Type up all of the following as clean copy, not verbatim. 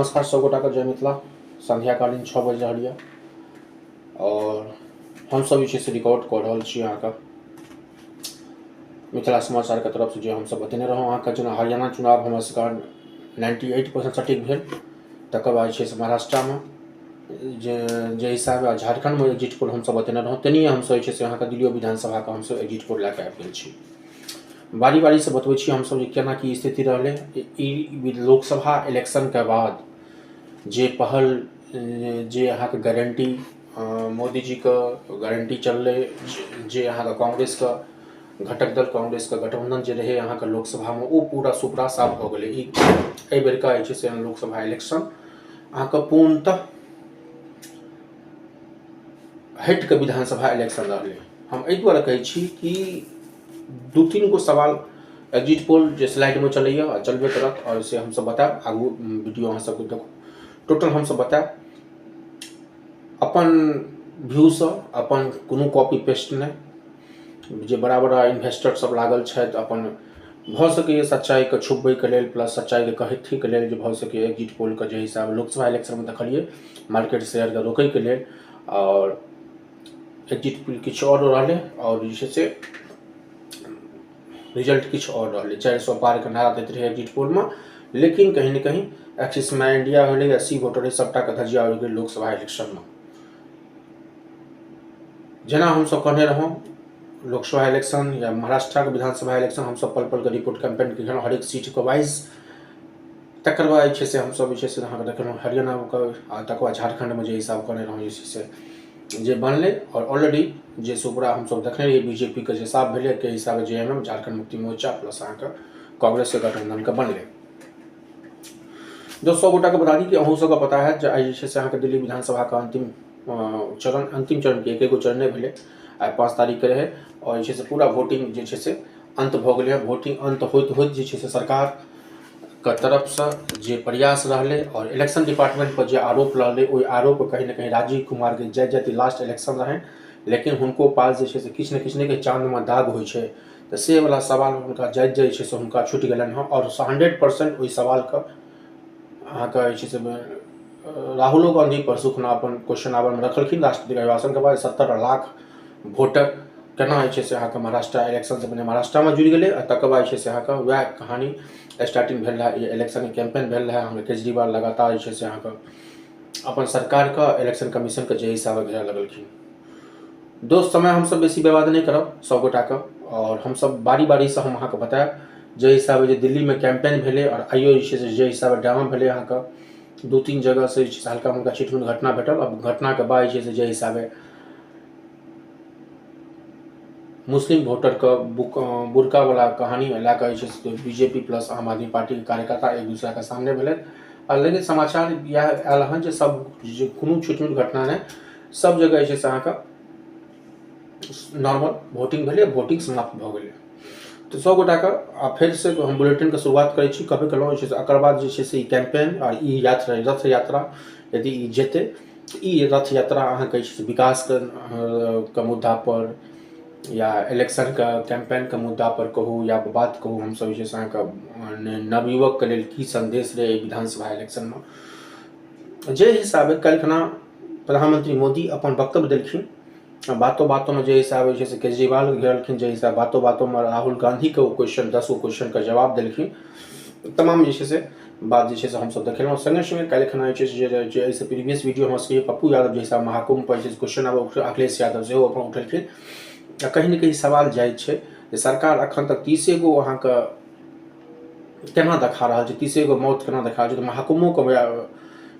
नमस्कार सब गोटा जय मिथिला। संध्याकालीन 6 बज रही है और हम सब से रिकॉर्ड कर रहा छी अहाँ मिथिला समाचार के तरफ से जो हम सब बतेने रहूँ अहाँ जेना हरियाणा चुनाव हमर सबके 98% सटीक भेल। तकर बाद से महाराष्ट्र में जे हिसाब झारखंड में एग्जिट पोल हम सब बतेने रहूँ तेनाहिए हम सब से अहाँ दिल्ली विधानसभा के हम सब एग्जिट पोल लैके आबि गेल छी। बारी बारी से बतबै छी हम सब केना की स्थिति रहलै। लोकसभा इलेक्शन के बाद जे पहल जे अहाँ के गारंटी मोदी जी के गारंटी चललै, जे अहाँ के कांग्रेस के घटक दल कांग्रेस के गठबंधन जे रहे अहाँ के लोकसभा में, वो पूरा सुपड़ा साफ हो गए। एहि बेरका जे छै लोकसभा इलेक्शन अहाँ के पूर्णतः हट के विधानसभा इलेक्शन रहलै। हम एहि दुआरे कहै छी कि दू तीन गो सवाल एग्जिट पोल जो स्लाइड में चलैए आ चलबे करत और से हम सब बताएब। आगू वीडियो अहाँ सबके देखो टोटल हम सब बताएब अपन व्यू से, अपन कोनो कॉपी पेस्ट नहीं। जे बड़ा बड़ा इन्वेस्टर सब लागल छथि अपन भ सकैए सच्चाई के छुपबै के लेल प्लस सच्चाई के कहथी के लेल जे भ सकैए एग्जिट पोल के जे हिसाब लोकसभा इलेक्शन में देखलिए मार्केट शेयर के रोकै के लेल और एग्जिट पोल किछु और रहलै और जे से रिजल्ट किछु और रहलै। 400 पार के नारा दैत रहे एग्जिट पोल में, लेकिन कहीं न कहीं एक्सिस में इंडिया होलै या सी वोटर सबटा के धजिया उड़ि गेल लोकसभा इलेक्शन में। जेना हम सब कहने रहूँ लोकसभा इलेक्शन या महाराष्ट्र के विधानसभा इलेक्शन हम सब पल पल के रिपोर्ट कैंपेन के हर एक सीट के वाइज। तकर बाद से हम सब अहाँ देखलहुँ हरियाणा के तकर बाद झारखंड में जे हिसाब कहने रहूँ से जे बनलै और ऑलरेडी जे सुपड़ा हम सब देखने रहिए बीजेपी के जे साफ भेलै के हिसाब जेएमएम झारखंड मुक्ति मोर्चा प्लस अहाँ के कांग्रेस के गठबंधन के बनलै। जो 100 गोटा के बता दी कि अहूँ सबके पता है आई से अहाँ के दिल्ली विधानसभा का अंतिम चरण के एक चरण भेलै आई 5 तारीख के रहे और से पूरा वोटिंग जे से अंत भ गेलै। वोटिंग अंत होइत होइत जे से सरकार के तरफ से जे प्रयास रहलै और इलेक्शन डिपार्टमेंट पर जे आरोप रहलै ओहि आरोप कहीं न कहीं राजीव कुमार के जाति लास्ट इलेक्शन रहे, लेकिन हुनको पास जे से किछु न किछु नहीं चांद में दाग होइ छै तो से वाला सवाल हुनका जाति से हुनका छूटि गेलनि हँ और 100% ओहि सवाल के अहाँ के जे से राहुलो गांधी परसू खुना अपन क्वेश्चन आवर में रखलखिन राष्ट्रपति अभिभाषण के बाद 70 लाख वोटर केना से अहाँ के महाराष्ट्र इलेक्शन से पहले महाराष्ट्र में जुड़ि गेलै। तकर बाद से अहाँ के वह कहानी स्टार्टिंग भेल रहे इलेक्शन कैंपेन भेल रहे। हम केजरीवाल लगातार से अहाँ के अपन सरकार का इलेक्शन कमीशन के जे हिसाब घेरा लगलखिन। दोस्त समय हम सब बेसी बर्बाद नहीं करब सब गोटा के और हम सब बारी बारी से हम अहाँ के बताएब जे हिसाब दिल्ली में कैंपेन भेलै और आइयो जे हिसाब ड्रामा भेलै अहाँ के 2-3 जगह से हल्का मुल्का छिटमुट घटना भेटल। अब घटना के बाद जे हिसाब मुस्लिम वोटर का बुरका वाला कहानी लैके बीजेपी प्लस आम आदमी पार्टी के कार्यकर्ता एक दूसरा के सामने भेलै। लेकिन समाचार यह आयल हन जे सब कोनो छिटमुट घटना नहीं, सब जगह से अहाँ के नॉर्मल वोटिंग भेलै, वोटिंग समाप्त भ गेलै। तो 100 गोटा के फिर से हम बुलेटिन के शुरुआत करै छी कहबे केलहुँ एकर बाद जे से कैंपेन और ई यात्रा रथ यात्रा यदि ई जेतै तो ई रथ यात्रा अहाँ के विकास के मुद्दा पर या इलेक्शन का कैंपेन के मुद्दा पर कहूँ या बात कहूँ हम सब जे अहाँ के नवयुवक के लेल की संदेश रहे विधानसभा इलेक्शन में। जे हिसाब कल खना प्रधानमंत्री मोदी अपन वक्तव्य देलखिन, बातों बातों में जे हिसाब से केजरीवाल घेरलखिन, जे हिसाब बातों बातों में राहुल गांधी के क्वेश्चन 10 गो क्वेश्चन का जवाब देलखिन। तमाम जे से बात जे से हम सब देखलहुँ संगे संगे कल खना जे प्रीवियस वीडियो हम सबके पप्पू यादव जे हिसाब महाकुंभ पर क्वेश्चन आब अखिलेश यादव से अपन उठेलखिन। कहीं न कहीं सवाल जायज छै जे सरकार अखन तक 30 गो अहाँ के केना देखा रहा है, 30 गो मौत केना देखा रहा है। महाकुंभों के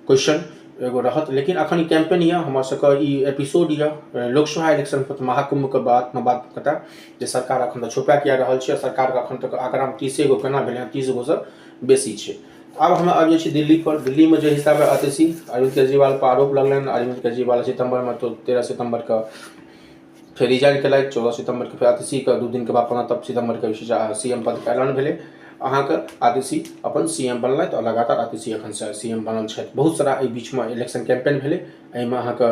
क्वेश्चन एगो रहत, लेकिन अखन ई कैंपेन या हमर सबके ई एपिसोड या लोकसभा इलेक्शन पर महाकुंभ के बात कता जे सरकार अखन तक छुपा किया रहल छै। सरकार के अखन तक आंकड़ा में 30 गो केना भेलै, 30 गो से बेसी छै। अब हम आबि छी दिल्ली पर। दिल्ली में जो हिसाब आतिशी अरविंद केजरीवाल पर आरोप लगलन। अरविंद केजरीवाल सितंबर में तो 13 सितंबर का फिर रिजाइन कल 14 सितंबर के फिर आतिशी का 2 दिन के बाद 15 सितंबर के सीएम पद के ऐलान भेलै। अहाँ के आतिशी अपन सीएम बनलथि और लगातार आतिशी अखन से सीएम बनल छथि। बहुत सारा एहि बीच में इलेक्शन कैंपेन भेलै, एहिमे अहाँ के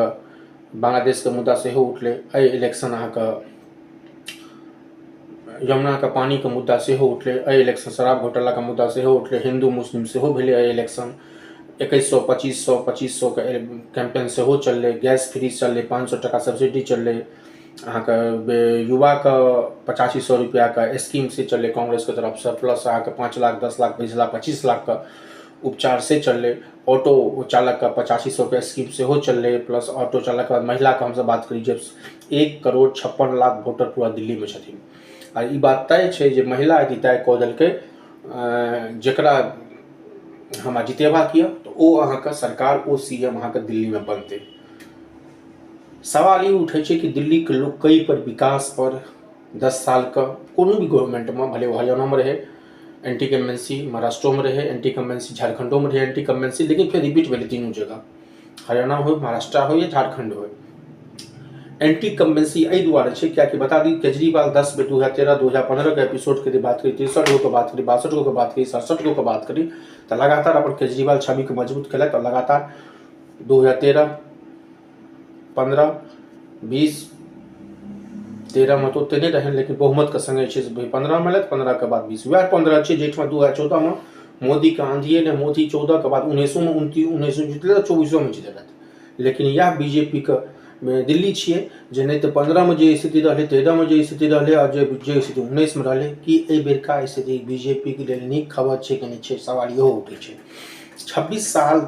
बांग्लादेश के मुद्दा सेहो उठलै। एहि इलेक्शन अहाँ के यमुना के पानी के मुद्दा सेहो उठलै। एहि इलेक्शन शराब घोटाला के मुद्दा सेहो उठलै। हिंदू मुस्लिम सेहो भेलै एहि इलेक्शन। 2100 2500 के कैंपेन सेहो चललै, गैस फ्री चललै, 500 टका सब्सिडी चललै, अहाँके युवाके 8500 रुपैआके स्कीम से चललै कांग्रेसके तरफसँ, प्लस अहाँके 5 लाख 10 लाख 20 लाख 25 लाखके उपचार से चललै, ऑटो चालकके 8500 के स्कीम सेहो चललै, प्लस ऑटो चालक महिलाके हमसब बात करी जे 1,56,00,000 वोटर पूरा दिल्लीमे छथिन। आ ई बात तय छै जे महिला यदि तय कऽ देलकै जकरा हमरा जितेबाक यऽ तऽ ओ अहाँके सरकार ओ सीएम अहाँके दिल्लीमे बनतै। सवाल ई उठै छै कि दिल्लीके लोक कई पर विकास पर 10 सालके कोनो भी गवर्नमेंटमे, भले वो हरियाणामे रहे एंटी कमेंसी, महाराष्ट्रोमे रहे एंटी कमेंसी, झारखंडोमे रहे एंटी कमेंसी, लेकिन फिर रिपीट भेलै तीनों जगह, हरियाणा हो, महाराष्ट्र हो या झारखंड हो। एंटी कमेंसी एहि दुआरे छै कियाकि बता दी केजरीवाल 10 में 2013 2015 के एपिसोड के बात करी, 63 गो के बात करी, 62 गो के बात करी, 67 गो के बात करी, तो लगातार अपन केजरीवाल छवि के मजबूत केलक। और लगातार 2013 15 20 13 में तो ओते नहीं रहे, लेकिन बहुमत के संगे 15 में लग, 15 के बाद 20 वह 15 छै जेठमा 2014 में मोदी के आंधिए ने, मोदी 14 के बाद 19 में 19 जीतले, 24 में जीतले। लेकिन यह बीजेपी के दिल्ली छिए जे नहीं तो 15 में जो स्थिति रहे, 13 में जो स्थिति रहे और जो स्थिति 19 में रहे कि एहि बेरका स्थिति बीजेपी के लिए नीक खबर छै कि नहीं छै, सवाल इहो उठै छै। 26 साल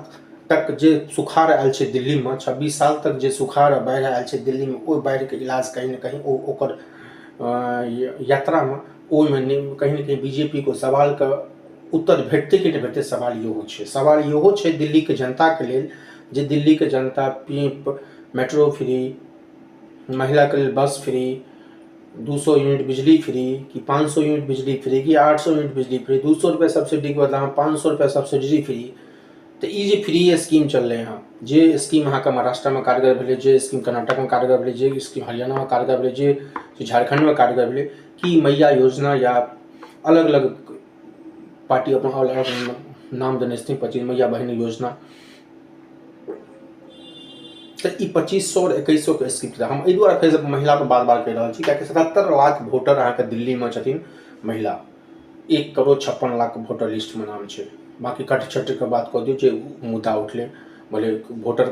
तक जे सुखाड़ आयल छै दिल्ली में, 26 साल तक जे सुखाड़ बाढ़ि आयल छै दिल्ली में, ओ बाढ़ि के इलाज कहीं ना कहीं ओकर यात्रा में ओहिमे कहीं ना कहीं बीजेपी को सवाल का उत्तर भेटते कि नहीं भेटते, सवाल इहो छै। सवाल इहो छै दिल्ली के जनता के लेल जे दिल्ली के जनता पीप मेट्रो फ्री, महिला के लिए बस फ्री, 200 यूनिट बिजली फ्री कि 500 यूनिट बिजली फ्री कि 800 यूनिट बिजली फ्री, 200 रुपये सब्सिडी के बदला 500 रुपये सब्सिडी फ्री। तो ये फ्री स्कीम चल रहे हैं, जे स्कीम अहाँ महाराष्ट्र में कारगर भेलै, जे स्कीम कर्नाटक में कारगर भेलै, जे स्कीम हरियाणा में कारगर भेलै, जे झारखंड में कारगर भेलै, कि मैया योजना या अलग अलग पार्टी अपन अलग अलग नाम देने छथिन, 25 मैया बहन योजना। तो ई 2500 और 2100 के स्कीम हम एहि दुआरे फेर महिला पर बार बार कहि रहल छी कियाकि 77 लाख वोटर अहाँके दिल्ली में छथिन महिला, 1,56,00,000 वोटर लिस्ट में नाम छै। बाकी कट छट के बात कह दियौ जे मुद्दा उठले, भले वोटर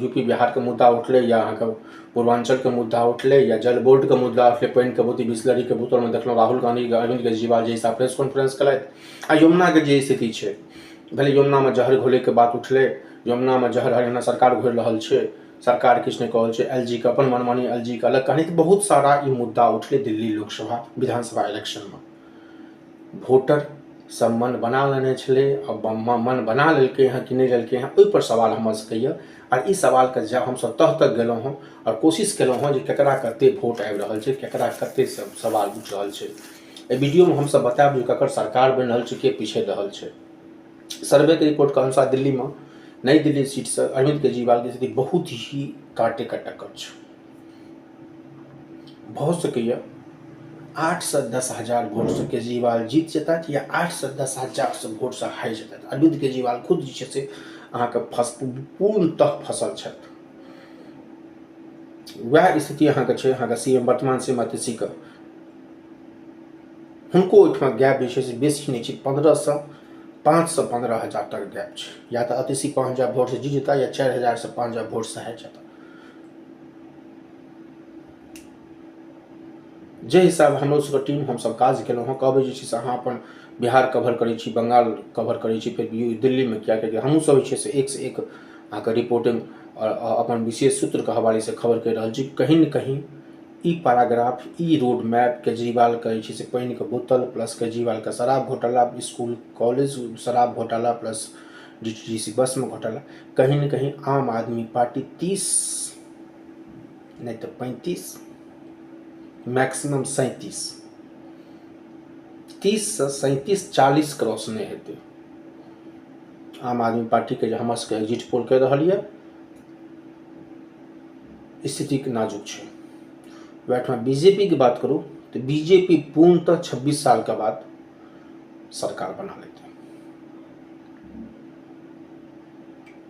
यूपी बिहार के मुद्दा उठले या अहाँके पूर्वांचल के मुद्दा उठले या जल बोर्ड के मुद्दा उठले, पानि के बोतल बिस्लरी के बोतल में देखलहुँ राहुल गांधी अरविंद केजरीवाल जैसा प्रेस कॉन्फ्रेंस कलथि। आ यमुना के जे स्थिति छै, भले यमुना में जहर घोले के बात उठले, यमुना में जहर हरियाणा सरकार घोरि रहल छै, सरकार किछु नहीं कहल छै, एलजी के अपन मनमानी, एलजी के अलग कहानी, तो बहुत सारा ई मुद्दा उठले दिल्ली लोकसभा विधानसभा इलेक्शन में। वोटर सब मन बना लेने छले, अब मन बना लेलकै हैं कि नहीं लेलकै हैं, ओहि पर सवाल हमर सबके यऽ। और ई सवाल के जब हम सब तह तक गेलहुँ हँ और कोशिश केलहुँ हँ जे केकरा कते वोट आबि रहल छै, केकरा कते सवाल उठ रहल छै। एहि वीडियो में हम सब बतायब जे ककर सरकार बनि रहल छै, के पीछे रहल छै। सर्वे के रिपोर्ट के अनुसार दिल्ली में नई दिल्ली सीट से अरविंद केजरीवाल की स्थिति बहुत ही कांटे का टक्कर छै। बहुत सकैया 8 से 10 हजार वोट से केजरीवाल जीत जेता या 8 से 10 हजार से वोट से हारि जेता। अरविंद केजरीवाल खुद जे छै से अहाँके पूर्णतः फसल छथि। वह स्थिति अहाँके छै, अहाँके सीएम वर्तमान सीएम आतिशी के हुनको ओहिठमा गैप जे छै से बेसी नहीं छै, 5 से 15 हजार तक गैप छै। या तो आतिशी 5 हजार वोट से जीत जेता या 4 हजार से 5 हजार वोट से हारि जेता। जे हिसाब हमरो सबके टीम हमसब काज केलहुँ हँ, कहबै जे छै से अहाँ अपन बिहार कवर करै छी, बंगाल कवर करै छी, फिर दिल्ली में क्या किया हमहूँ सब जे छै से एक से एक अहाँके रिपोर्टिंग और अपन विशेष सूत्र के हवाले से खबर कहि रहल छी। कहीं न कहीं ई पैराग्राफ, ई रोड मैप केजरीवाल के जे छै से पानि के बोतल प्लस केजरीवाल के शराब घोटाला, स्कूल कॉलेज शराब घोटाला प्लस डीटीसी बस में घोटाला, कहीं न कहीं आम आदमी पार्टी 30 नहीं तो 35 मैक्सिमम 37 30 से 37 40 क्रॉस नहीं हेतै। आम आदमी पार्टी के हमर सबके एग्जिट पोल कहि रहल यऽ स्थिति के नाजुक छै। वैठमा बीजेपी की बात करूँ तो बीजेपी पूर्णतः 26 साल के बाद सरकार बना लेते,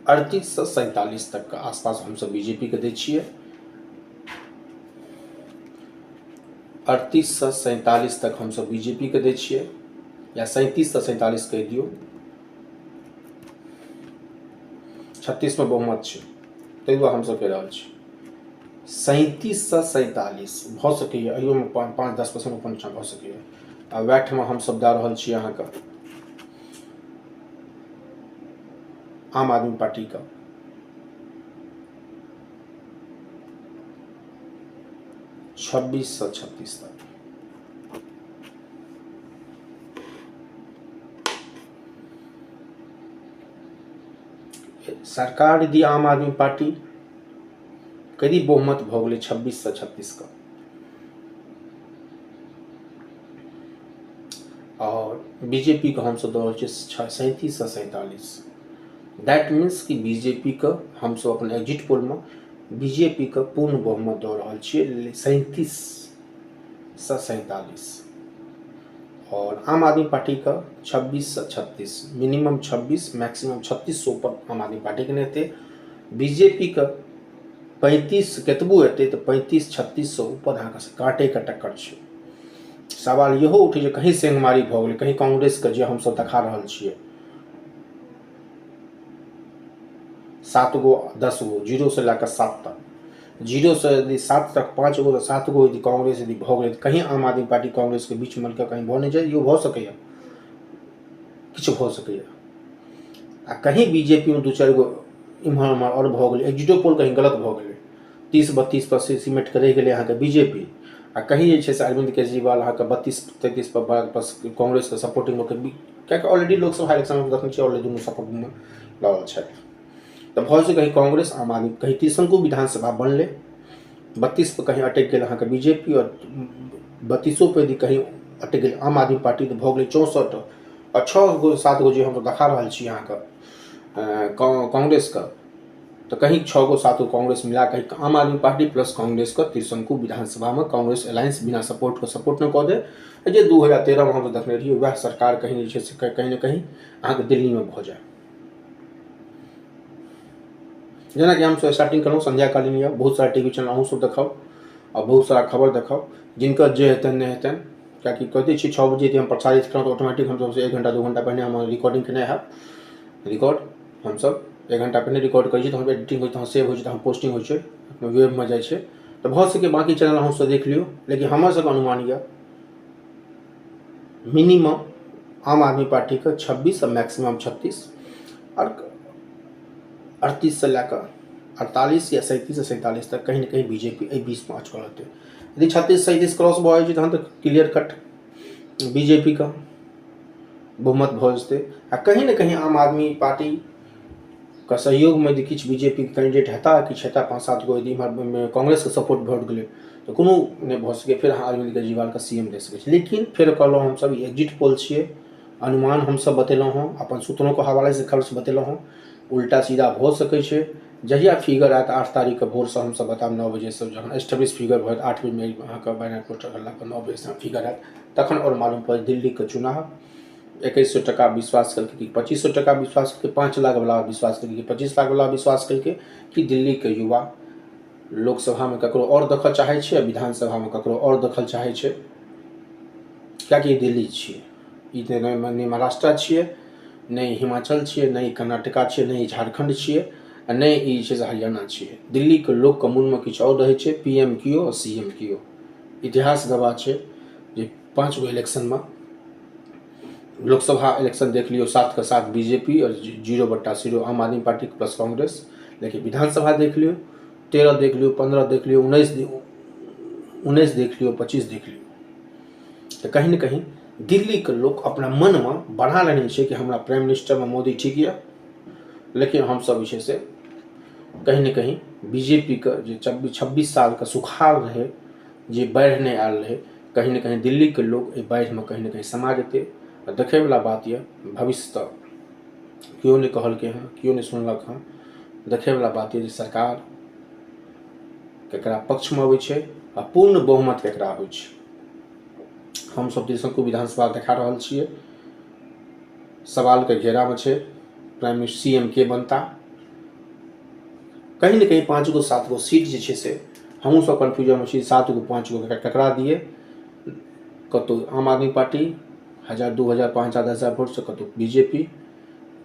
38 से 47 तक के आसपास हम सब बीजेपी के दै छियै, 38 से 47 तक हम सब बीजेपी के दै छियै, या 37 से 47 कहि दियौ। 36 में बहुमत छै, ताहि दुआरे हमसब कहि रहल छी 37 से 47 भऽ सकैए, अहियोमे 5-10% ऊपर नीचाँ भऽ सकैए। आ वएह ठमा हमसब दऽ रहल छी अहाँके आम आदमी पार्टी का 26 से 36 तक। सरकार यदि आम आदमी पार्टी करीब बहुमत भऽ गेलै 26 से 36 का, और बीजेपी को हमसब दऽ रहल छी 37 से 47। दैट मीन्स कि बीजेपी के हमसब अपन एग्जिट पोल में बीजेपी के पूर्ण बहुमत दऽ रहल छियै 37 से 47, और आम आदमी पार्टी का 26 से 36, मिनिमम 26 मैक्सिमम 36 से ऊपर आम आदमी पार्टी के नहीं थे। बीजेपी का 35 कतबो एतै तो 35-36 से ऊपर अहाँके काटे के टक्कर छै। सवाल इहो उठे जे कहीं सेंगमारी भऽ गेलै, कहीं कांग्रेस के जे हमसब देखा रहल छियै 7 गो 10 गो 0 से लऽ कऽ 7 तक, 0 से यदि 7 तक 5 गो तो 7 गो यदि कांग्रेस यदि भऽ गेलै, कहीं आम आदमी पार्टी कांग्रेस के बीच मिलकर कहीं भऽ नहि जाय, इहो भऽ सकैए, किछु भऽ सकैए। आ कहीं बीजेपी में 2-4 गो इम्हर उम्हर और भऽ गेलै, एग्जिटो पोल कहीं गलत भऽ गेलै, 30-32 पर सीमेंट के रहि गेलै अहाँके बीजेपी, आ कहीं जे छै से अरविंद केजरीवाल अहाँके 32-33 पर कांग्रेस के सपोर्टिंग में, कियाकि ऑलरेडी लोकसभा इलेक्शन में देखने छियै ऑलरेडी दुनू सपोर्ट में लागल छथि। तऽ भऽ सकै कहीं कांग्रेस आम आदमी कहीं त्रिशंकु विधानसभा बनलै, 32 पर कहीं अटकि गेल अहाँके बीजेपी, और 32 पे यदि कहीं अटकि गेल आम आदमी पार्टी तऽ भऽ गेलै 64, और 6 गो 7 गो जे हम देखा रहल छी अहाँके कांग्रेस का, तो कहीं 6 गो 7 गो कांग्रेस मिला कहीं आम आदमी पार्टी प्लस कांग्रेस का त्रिशंकु विधानसभा में कांग्रेस अलायंस बिना सपोर्ट को सपोर्ट न कऽ दे, जे 2013 में हम देखने रहिए वह सरकार कहीं जे छै से कहीं ना कहीं अहाँके दिल्ली में भऽ जाए। जेना कि हम स्टार्टिंग करूँ संध्याकालीन या बहुत सारा टीवी चैनल अहूँ सब देखाओ और बहुत सारा खबर देखाओ, जिनका जे हेतन नहीं हेतन, कियाकि कहते छी 6 बजे यदि हम प्रसारित करूँ तो ऑटोमेटिक हम सबसे 1 घंटा 2 घंटा पहले हम रिकॉर्डिंग केने है, रिकॉर्ड हम सब 1 घंटा पहले रिकॉर्ड करै छी, तो हम एडिटिंग हो तो सेव हो तो हम पोस्टिंग हो छै वेब में जाए छै, तो भऽ सके बाकी चैनल अहूँ सब देख लियो। लेकिन हमर सबके अनुमान यऽ मिनिमम आम आदमी पार्टी का 26 और मैक्सिमम 36, और 38 से लेकर 48 या 37 से 47 तक कहीं ना कहीं बीजेपी ए बीच में अटकल रहते। यदि 36-37 क्रॉस भऽ जाइ छै तहन तऽ क्लियर कट बीजेपी का बहुमत भऽ जेतै, आ कहीं ना कहीं आम आदमी पार्टी का सहयोग में यदि किछु बीजेपी के कैंडिडेट हेता, किछु हेता 5-7 गो यदि इम्हर कांग्रेस के सपोर्ट भऽ गेलै तो कोनो नहीं भऽ सकै, फिर अहाँ अरविंद केजरीवाल का सीएम दे सकै छी। लेकिन फिर कहलहुँ हमसब एग्जिट पोल छियै, अनुमान हमसब बतेलहुँ हँ, अपन सूत्रों के हवाले से खर्च बतेलहुँ हँ, उल्टा सीधा भऽ सकै छै। जहिया फिगर आयत 8 तारीख के भोर से हमसब बताब 9 बजे से, जखन एस्टेब्लिश फिगर भऽ 8 बजे अहाँके बैनर पोस्टर हल्ला 9 बजे से फिगर आयत, तखन और मालूम पड़त। दिल्ली के चुनाव 2100 टका विश्वास करके कि 2500 टका विश्वास करके, 5 लाख वाला विश्वास करके, 25 लाख वाला विश्वास करके, कि दिल्ली के युवा लोकसभा में ककरो और देखल चाहे छै, विधानसभा में ककरो और देखल चाहे छै, कियाकि दिल्ली छियै, ई नहि महाराष्ट्र छियै, नहीं हिमाचल छियै, नहीं कर्नाटका छियै, नहीं झारखंड छियै, नहीं ई छै से हरियाणा छियै। दिल्ली के लोक के मन में किछु और रहै छै, पीएम कियो और सीएम कियो। इतिहास गवाह छै जे 5 गो इलेक्शन में, लोकसभा इलेक्शन देख लियो 7 के 7 बीजेपी और 0/0 आम आदमी पार्टी प्लस कांग्रेस, लेकिन विधानसभा देख लियो 13 देख लियो, 15 देख लियो, 19 देख लियो, 25 देख लियो, तो कहीं ना कहीं दिल्ली के लोग अपना मन में बना लेने छै कि हमरा प्राइम मिनिस्टर में मोदी ठीक है। लेकिन हम सब जे छै से कहीं ना कहीं बीजेपी के जे 26 साल का सुखाड़ रहे, जे बाढ़ि नहीं आयल रहे, कहीं ना कहीं दिल्ली के लोग बाढ़ि में कहीं ना कहीं समा जेते। देखे वाला बात यऽ, भविष्य तक क्यों नहीं कहलकै हँ, क्यों नहीं सुनलक हँ, देखे वाला बात यऽ जे सरकार केकरा पक्ष में अबै छै आ पूर्ण बहुमत केकरा होइ छै। हम सब त्रिशंकु विधानसभा देखा रहल छियै, सवाल के घेरा में छै, प्राइम मिनिस्टर सीएम के बनता। कहीं ना कहीं 5 गो 7 गो सीट जे छै से हमहूँ सब कन्फ्यूजन में छी, 7 गो 5 गो ककरा दिए, कतौ आम आदमी पार्टी 1000 2000 5000 10,000 वोट से, कतौ बीजेपी,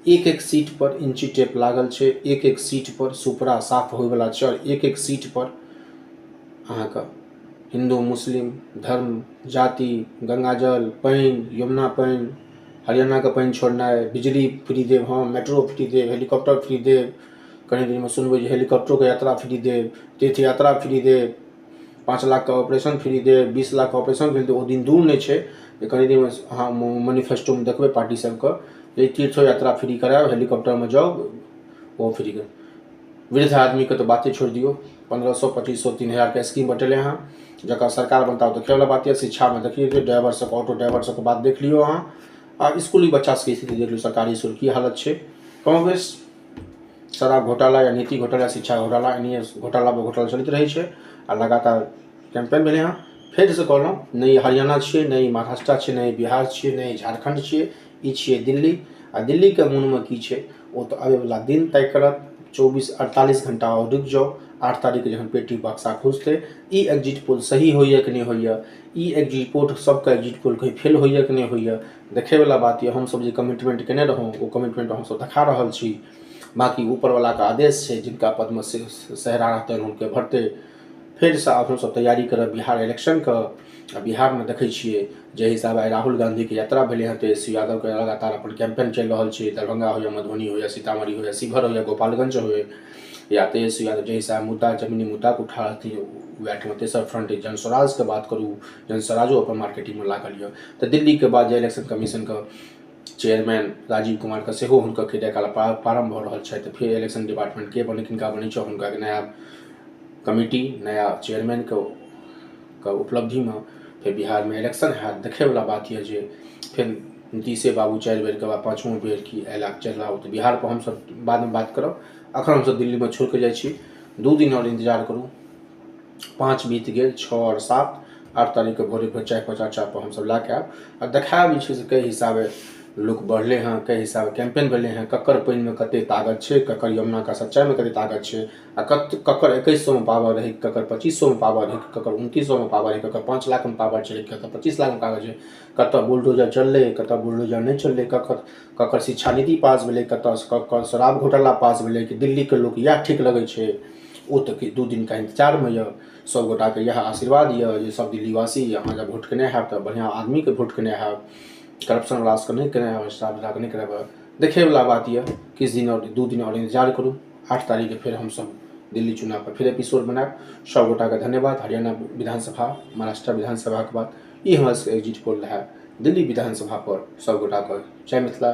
एक एक सीट पर इंची टेप लागल छै, एक एक सीट पर सुपड़ा साफ होयवला छै, और एक एक सीट पर अहाँके हिंदू मुस्लिम धर्म जाति गंगाजल पानि यमुना पानि हरियाणा के पानि छोड़नाइ, बिजली फ्री देव, हाँ मेट्रो फ्री देव, हेलीकॉप्टर फ्री देव, कहीं दिन में सुनबै हेलीकॉप्टरों के यात्रा फ्री देव, तीर्थ यात्रा फ्री देव, 5 लाख का ऑपरेशन फ्री देव, 20 लाख ऑपरेशन फ्री देव। ओ दिन दूर नहीं छै, कहीं दिन में हाँ मैनिफेस्टो में देखबै पार्टी सबके तीर्थ यात्रा फ्री करायब, हेलीकॉप्टर में जाओ वो फ्री कर। वृद्ध आदमी के तो बातें छोड़ दियो, 1500 2500 3000 के स्कीम बटेले हाँ, जकर सरकार बनता हो देखे वाला बात है। शिक्षा में देखिए ड्राइवर सब ऑटो ड्राइवर सबके बात देख लियो हाँ, आ स्कूली बच्चा सबके स्थिति देख लियो, सरकारी स्कूल की हालत छै। कमोबेश शराब घोटाला या नीति घोटाला शिक्षा घोटाला एनिए घोटाला पर घोटाला चलित रहे छै आ लगातार कैंपेन भेलै हाँ। फेर से कहलहुँ नहि हरियाणा छियै, नहि महाराष्ट्र छियै, नहि बिहार छियै, नहि झारखंड छियै, ई छियै दिल्ली। आ दिल्ली के मन में की छै ओ तो आबे वाला दिन तय करत। 24-48 घंटा और रुक जाओ, 8 तारीख के जखन पेटी बक्सा खुजते ई एग्जिट पोल सही होइए कि नहीं होइए, ई एग्जिट पोल सबके एग्जिट पोल कहीं फेल होइए कि नहीं होइए, देखे वाला बात ये। हम सब जे कमिटमेंट केने रहौं वो कमिटमेंट हम सब देखा रहल छी। बाकी ऊपर वाला का आदेश है, जिनका पद में सहरा रहते हैं उनके भरते। फिर से हम सब तैयारी करब बिहार इलेक्शन के। बिहार में देखे छियै जे हिसाब राहुल गांधी के यात्रा भेले हैं, तेजस्वी यादव के लगातार अपन कैंपेन चल रहा है। दरभंगा हो या मधुबनी हो या सीतामढ़ी हो या शिवहर हो या गोपालगंज हो या तेजस्वी यादव जे हिसाब मुद्दा जमीनी मुद्दा को उठा रही वैठ में तेसर फ्रंट जन स्वराज के बात करूँ, जन स्वराजो अपन मार्केटिंग में लागल है। तो दिल्ली के बाद इलेक्शन कमीशन के चेयरमैन राजीव कुमार के सेहो हुनकर कार्यकाल प्रारंभ हो रहा है। तो फिर इलेक्शन डिपार्टमेंट के बने किनका बने हुनका नया कमिटी नया चेयरमैन के उपलब्धि में फिर बिहार में इलेक्शन है। देखे वाला बात यह जे फिर नीतीशे बाबू 4 बेर के बाद 5वां बेर की अयलाक चल रहा हो। तो बिहार पर हम सब बाद में बात करब। अखन हम सब दिल्ली में छोड़ के जाइ 2 दिन और इंतजार करूँ। 5 बीत गए, 6 और 7 8 तारीख के भोरे पर चाय पर चर्चा पर हम सब ला के आब और देखाब कई हिसाबे लोग बढ़ले हैं, कई हिसाब कैंपेन भेले हैं, ककर पानि में कते ताकत है, ककर यमुना का सच्चाई में कते ताकत है, आ ककर 2100 में पावर है, ककर 2500 में पावर है, ककर 2900 में पावर है, ककर 5 लाख में पावर चले, ककर 25 लाख में पावर है, कत बुलडोजर चलले, कत बुलडोजर नहीं चलले, ककर शिक्षा नीति पास भेले, ककर शराब घोटाला पास भेले कि दिल्ली के लोग यह ठीक लगे छै। वो तो 2 दिन का इंतजार में यह सब गोटा के यह आशीर्वाद ये सब दिल्लीवासी अहाँ जब वोट केने हैब तो बढ़िया आदमी के वोट केने हैब, करप्शन वाला के नहीं करे है, स्टाफ नहीं करे। देखे वाला बात यह किस दिन और 2 दिन और इंतजार करूँ। 8 तारीख के फिर हम सब दिल्ली चुनाव पर फिर एपिसोड बनाए। सब गोटा के धन्यवाद। हरियाणा विधानसभा महाराष्ट्र विधानसभा के बाद ये हमारे एग्जिट पोल रहा दिल्ली विधानसभा पर सब गोटा के जय मिथिला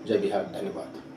जय बिहार। धन्यवाद।